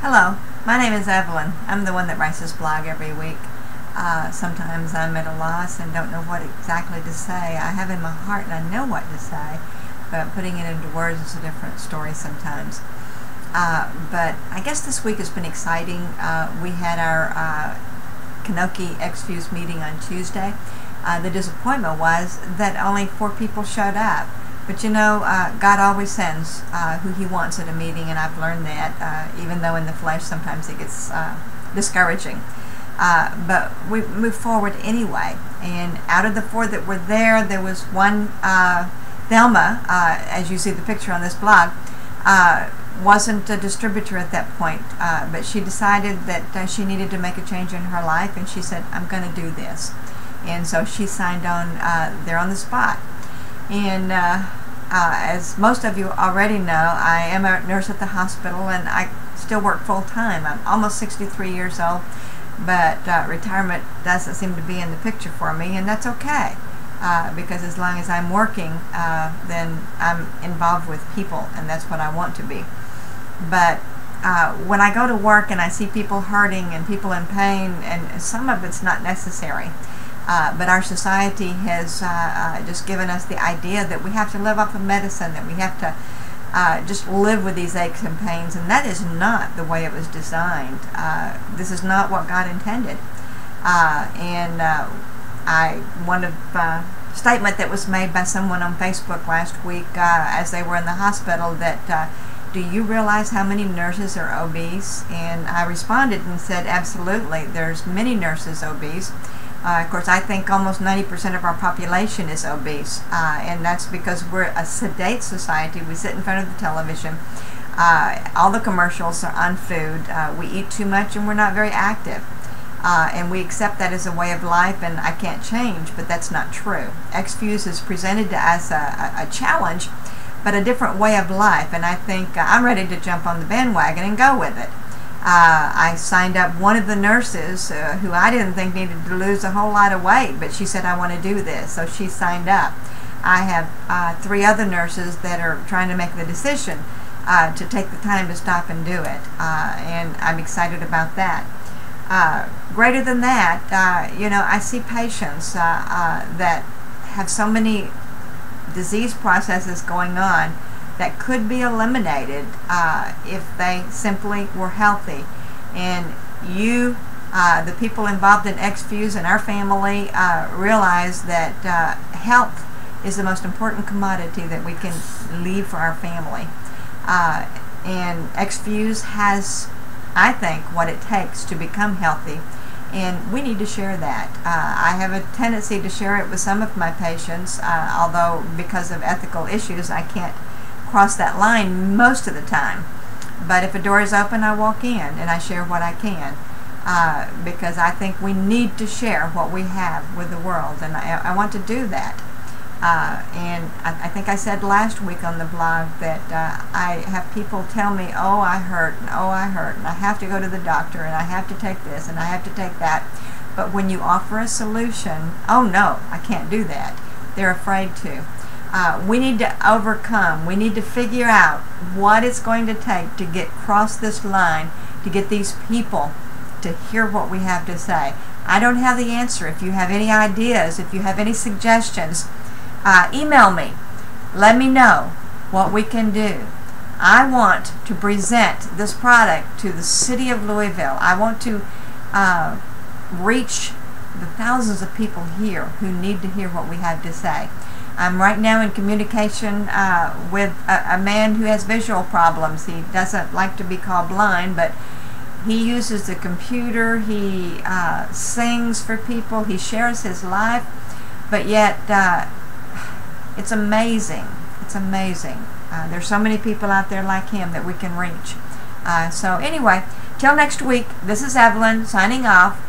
Hello, my name is Evelyn. I'm the one that writes this blog every week. Sometimes I'm at a loss and don't know what exactly to say. I have in my heart and I know what to say, but putting it into words is a different story sometimes. But I guess this week has been exciting. We had our Kanoki Exfuze meeting on Tuesday. The disappointment was that only 4 people showed up. But you know, God always sends who He wants at a meeting, and I've learned that, even though in the flesh sometimes it gets discouraging. But we moved forward anyway, and out of the 4 that were there, there was one, Thelma, as you see the picture on this blog, wasn't a distributor at that point, but she decided that she needed to make a change in her life, and she said, I'm going to do this. And so she signed on there on the spot. And as most of you already know, I am a nurse at the hospital, and I still work full-time. I'm almost 63 years old, but retirement doesn't seem to be in the picture for me, and that's okay, because as long as I'm working, then I'm involved with people, and that's what I want to be. But when I go to work and I see people hurting and people in pain, and some of it's not necessary, but our society has just given us the idea that we have to live off of medicine, that we have to just live with these aches and pains, and that is not the way it was designed. This is not what God intended. One statement that was made by someone on Facebook last week as they were in the hospital, that do you realize how many nurses are obese? And I responded and said, absolutely, there's many nurses obese. Of course, I think almost 90% of our population is obese, and that's because we're a sedate society. We sit in front of the television. All the commercials are on food. We eat too much, and we're not very active. And we accept that as a way of life, and I can't change, but that's not true. Exfuze is presented to us a challenge, but a different way of life, and I think I'm ready to jump on the bandwagon and go with it. I signed up one of the nurses who I didn't think needed to lose a whole lot of weight, but she said, I want to do this, so she signed up. I have 3 other nurses that are trying to make the decision to take the time to stop and do it, and I'm excited about that. Greater than that, you know, I see patients that have so many disease processes going on that could be eliminated if they simply were healthy. And you, the people involved in Exfuze and our family, realize that health is the most important commodity that we can leave for our family. And Exfuze has, I think, what it takes to become healthy, and we need to share that. I have a tendency to share it with some of my patients, although because of ethical issues I can't cross that line most of the time. But if a door is open, I walk in and I share what I can, because I think we need to share what we have with the world, and I want to do that. And I think I said last week on the blog that I have people tell me, oh, I hurt, and oh, I hurt, and I have to go to the doctor, and I have to take this, and I have to take that. But when you offer a solution, oh no, I can't do that. They're afraid to. We need to overcome. We need to figure out what it's going to take to get across this line, to get these people to hear what we have to say. I don't have the answer. If you have any ideas, if you have any suggestions, email me. Let me know what we can do. I want to present this product to the city of Louisville. I want to reach the thousands of people here who need to hear what we have to say. I'm right now in communication with a man who has visual problems. He doesn't like to be called blind, but he uses the computer, he sings for people, he shares his life, but yet it's amazing. It's amazing. There's so many people out there like him that we can reach. So anyway, till next week, this is Evelyn signing off.